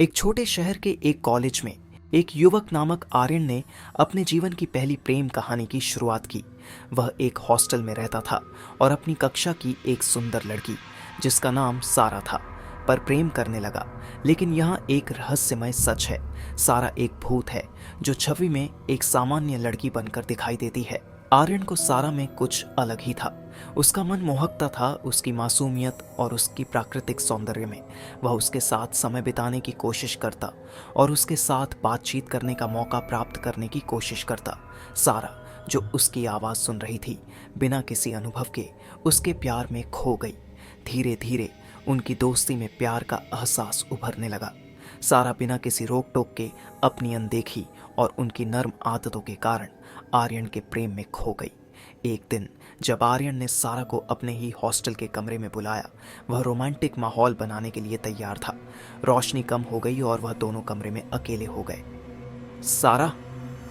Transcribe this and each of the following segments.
एक छोटे शहर के एक कॉलेज में एक युवक नामक आर्यन ने अपने जीवन की पहली प्रेम कहानी की शुरुआत की। वह एक हॉस्टल में रहता था और अपनी कक्षा की एक सुंदर लड़की जिसका नाम सारा था पर प्रेम करने लगा। लेकिन यहाँ एक रहस्यमय सच है। सारा एक भूत है जो छवि में एक सामान्य लड़की बनकर दिखाई देती है। आर्यन को सारा में कुछ अलग ही था। उसका मन मोहकता था उसकी मासूमियत और उसकी प्राकृतिक सौंदर्य में। वह उसके साथ समय बिताने की कोशिश करता और उसके साथ बातचीत करने का मौका प्राप्त करने की कोशिश करता। सारा जो उसकी आवाज़ सुन रही थी बिना किसी अनुभव के उसके प्यार में खो गई। धीरे धीरे उनकी दोस्ती में प्यार का एहसास उभरने लगा। सारा बिना किसी रोक टोक के अपनी अनदेखी और उनकी नर्म आदतों के कारण आर्यन के प्रेम में खो गई। एक दिन जब आर्यन ने सारा को अपने ही हॉस्टल के कमरे में बुलाया, वह रोमांटिक माहौल बनाने के लिए तैयार था। रोशनी कम हो गई और वह दोनों कमरे में अकेले हो गए। सारा,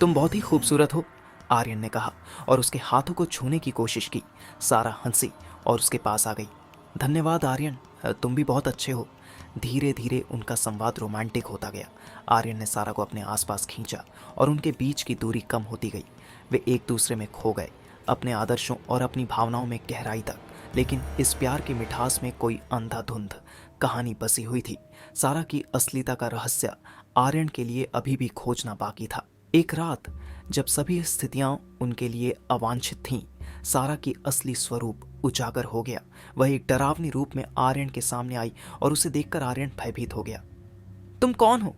तुम बहुत ही खूबसूरत हो, आर्यन ने कहा और उसके हाथों को छूने की कोशिश की। सारा हंसी और उसके पास आ गई। धन्यवाद आर्यन, तुम भी बहुत अच्छे हो। धीरे धीरे उनका संवाद रोमांटिक होता गया। आर्यन ने सारा को अपने आसपास खींचा और उनके बीच की दूरी कम होती गई। वे एक दूसरे में खो गए, अपने आदर्शों और अपनी भावनाओं में गहराई तक। लेकिन इस प्यार की मिठास में कोई अंधाधुंध कहानी बसी हुई थी। सारा की असलियता का रहस्य आर्यन के लिए अभी भी खोजना बाकी था। एक रात जब सभी स्थितियां उनके लिए अवांछित थीं, सारा की असली स्वरूप उजागर हो गया। वह एक डरावनी रूप में आर्यन के सामने आई और उसे देखकर आर्यन भयभीत हो गया। तुम कौन हो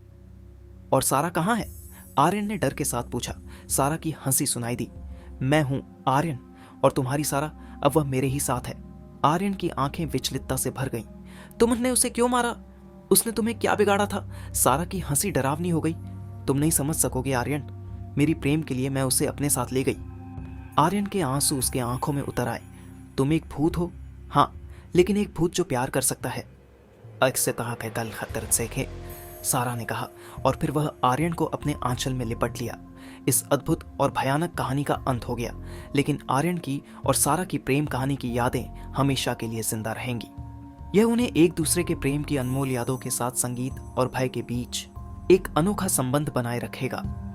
और सारा कहाँ है? आर्यन ने डर के साथ पूछा। सारा की हंसी सुनाई दी। मैं हूं आर्यन और तुम्हारी सारा अब वह मेरे ही साथ है। आर्यन की आंखें विचलितता से भर गईं। तुमने उसे क्यों मारा? उसने तुम्हें क्या बिगाड़ा था? सारा की हंसी डरावनी हो गई। तुम नहीं समझ सकोगे आर्यन, मेरी प्रेम के लिए मैं उसे अपने साथ ले गई। आर्यन के आंसू उसके आंखों में उतर आए। तुम एक भूत हो? हाँ, लेकिन एक भूत जो प्यार कर सकता है। अक्सर कहा पैदल खतर सेखे, सारा ने कहा और फिर वह आर्यन को अपने आंचल में लिपट लिया। इस अद्भुत और भयानक कहानी का अंत हो गया, लेकिन आर्यन की और सारा की प्रेम कहानी की यादें हमेशा के लिए जिंदा रहेंगी। यह उन्हें एक दूसरे के प्रेम की अनमोल यादों के साथ संगीत और भय के बीच एक अनोखा संबंध बनाए रखेगा।